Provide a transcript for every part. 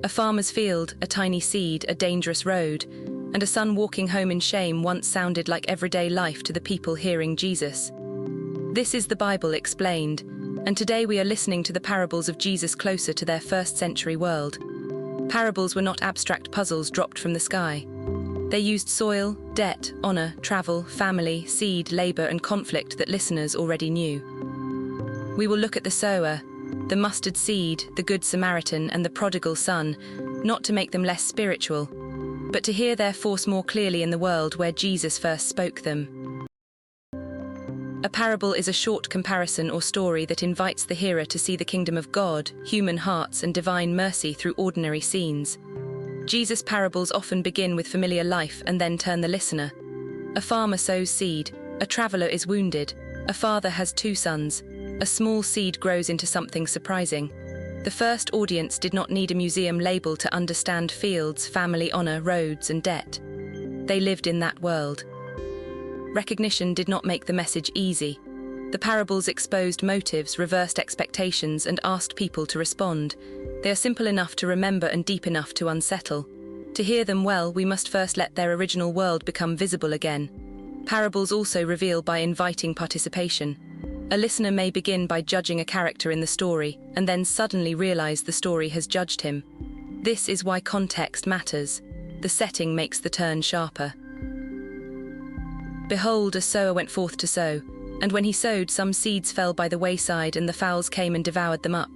A farmer's field, a tiny seed, a dangerous road, and a son walking home in shame once sounded like everyday life to the people hearing Jesus. This is the Bible explained, and today we are listening to the parables of Jesus closer to their first-century world. Parables were not abstract puzzles dropped from the sky. They used soil, debt, honor, travel, family, seed, labor, and conflict that listeners already knew. We will look at the sower, the mustard seed, the Good Samaritan, and the Prodigal Son, not to make them less spiritual, but to hear their force more clearly in the world where Jesus first spoke them. A parable is a short comparison or story that invites the hearer to see the kingdom of God, human hearts, and divine mercy through ordinary scenes. Jesus' parables often begin with familiar life and then turn the listener. A farmer sows seed, a traveler is wounded, a father has 2 sons, a small seed grows into something surprising. The first audience did not need a museum label to understand fields, family honor, roads, and debt. They lived in that world. Recognition did not make the message easy. The parables exposed motives, reversed expectations, and asked people to respond. They are simple enough to remember and deep enough to unsettle. To hear them well, we must first let their original world become visible again. Parables also reveal by inviting participation. A listener may begin by judging a character in the story, and then suddenly realize the story has judged him. This is why context matters. The setting makes the turn sharper. Behold, a sower went forth to sow, and when he sowed, some seeds fell by the wayside, and the fowls came and devoured them up.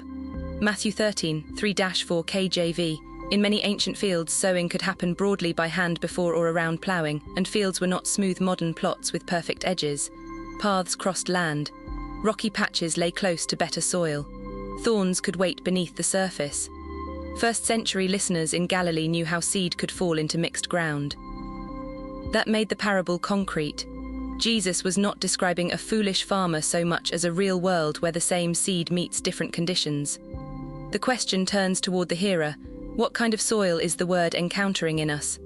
Matthew 13, 3-4 KJV. In many ancient fields, sowing could happen broadly by hand before or around ploughing, and fields were not smooth modern plots with perfect edges. Paths crossed land. Rocky patches lay close to better soil. Thorns could wait beneath the surface. First-century listeners in Galilee knew how seed could fall into mixed ground. That made the parable concrete. Jesus was not describing a foolish farmer so much as a real world where the same seed meets different conditions. The question turns toward the hearer: what kind of soil is the word encountering in us?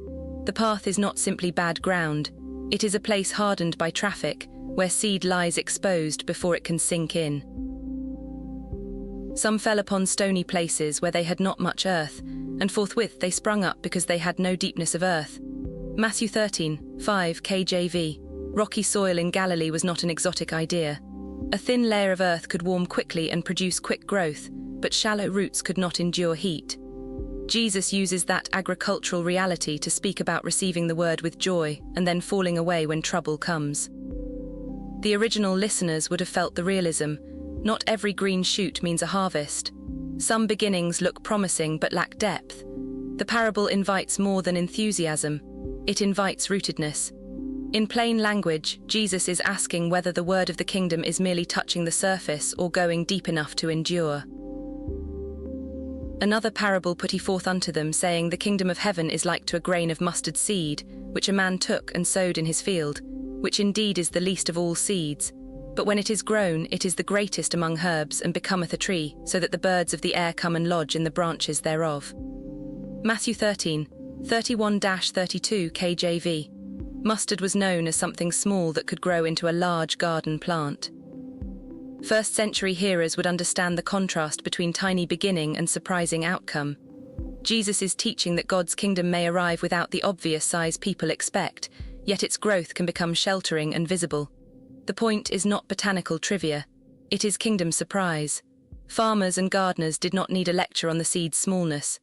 The path is not simply bad ground. It is a place hardened by traffic, where seed lies exposed before it can sink in. Some fell upon stony places where they had not much earth, and forthwith they sprung up because they had no deepness of earth. Matthew 13, 5 KJV. Rocky soil in Galilee was not an exotic idea. A thin layer of earth could warm quickly and produce quick growth, but shallow roots could not endure heat. Jesus uses that agricultural reality to speak about receiving the word with joy and then falling away when trouble comes. The original listeners would have felt the realism. Not every green shoot means a harvest. Some beginnings look promising but lack depth. The parable invites more than enthusiasm. It invites rootedness. In plain language, Jesus is asking whether the word of the kingdom is merely touching the surface or going deep enough to endure. Another parable put he forth unto them, saying, The kingdom of heaven is like to a grain of mustard seed, which a man took and sowed in his field, which indeed is the least of all seeds. But when it is grown, it is the greatest among herbs, and becometh a tree, so that the birds of the air come and lodge in the branches thereof. Matthew 13, 31-32 KJV. Mustard was known as something small that could grow into a large garden plant. First-century hearers would understand the contrast between tiny beginning and surprising outcome. Jesus is teaching that God's kingdom may arrive without the obvious size people expect, yet its growth can become sheltering and visible. The point is not botanical trivia. It is kingdom surprise. Farmers and gardeners did not need a lecture on the seed's smallness.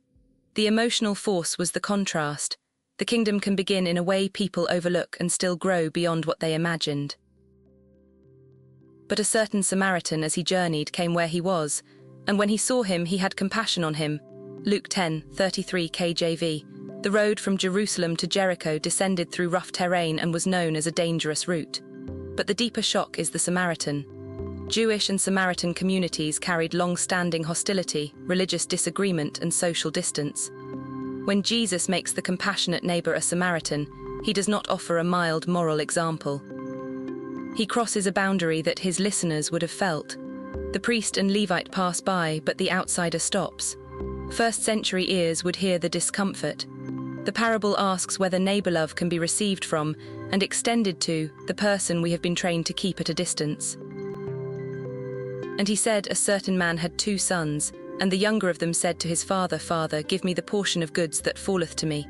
The emotional force was the contrast. The kingdom can begin in a way people overlook and still grow beyond what they imagined. But a certain Samaritan, as he journeyed, came where he was, and when he saw him, he had compassion on him. Luke 10:33 KJV. The road from Jerusalem to Jericho descended through rough terrain and was known as a dangerous route. But the deeper shock is the Samaritan. Jewish and Samaritan communities carried long-standing hostility, religious disagreement, and social distance. When Jesus makes the compassionate neighbor a Samaritan, he does not offer a mild moral example. He crosses a boundary that his listeners would have felt. The priest and Levite pass by, but the outsider stops. First-century ears would hear the discomfort. The parable asks whether neighbor love can be received from, and extended to, the person we have been trained to keep at a distance. And he said, A certain man had 2 sons, And the younger of them said to his father, Father, give me the portion of goods that falleth to me.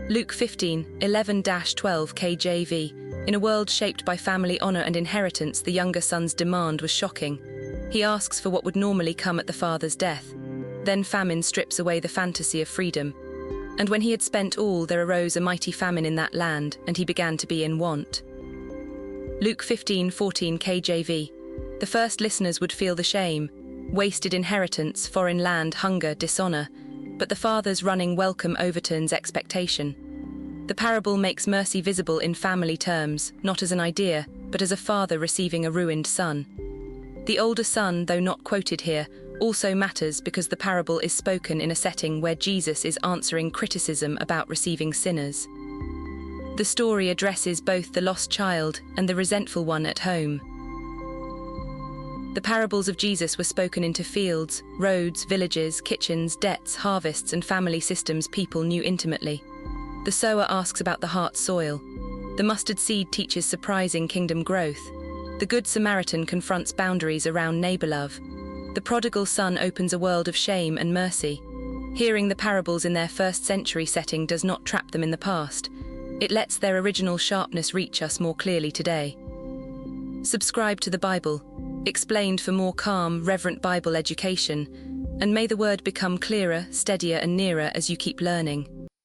Luke 15:11-12 KJV. In a world shaped by family honor and inheritance, the younger son's demand was shocking. He asks for what would normally come at the father's death. Then famine strips away the fantasy of freedom. And when he had spent all, there arose a mighty famine in that land, and he began to be in want. Luke 15:14 KJV. The first listeners would feel the shame. Wasted inheritance, foreign land, hunger, dishonor. But the father's running welcome overturns expectation. The parable makes mercy visible in family terms, not as an idea, but as a father receiving a ruined son. The older son, though not quoted here, also matters because the parable is spoken in a setting where Jesus is answering criticism about receiving sinners. The story addresses both the lost child and the resentful one at home. The parables of Jesus were spoken into fields, roads, villages, kitchens, debts, harvests, and family systems people knew intimately. The sower asks about the heart's soil. The mustard seed teaches surprising kingdom growth. The Good Samaritan confronts boundaries around neighbor love. The Prodigal Son opens a world of shame and mercy. Hearing the parables in their first-century setting does not trap them in the past. It lets their original sharpness reach us more clearly today. Subscribe to the Bible, explained for more calm, reverent Bible education, and may the word become clearer, steadier, and nearer as you keep learning.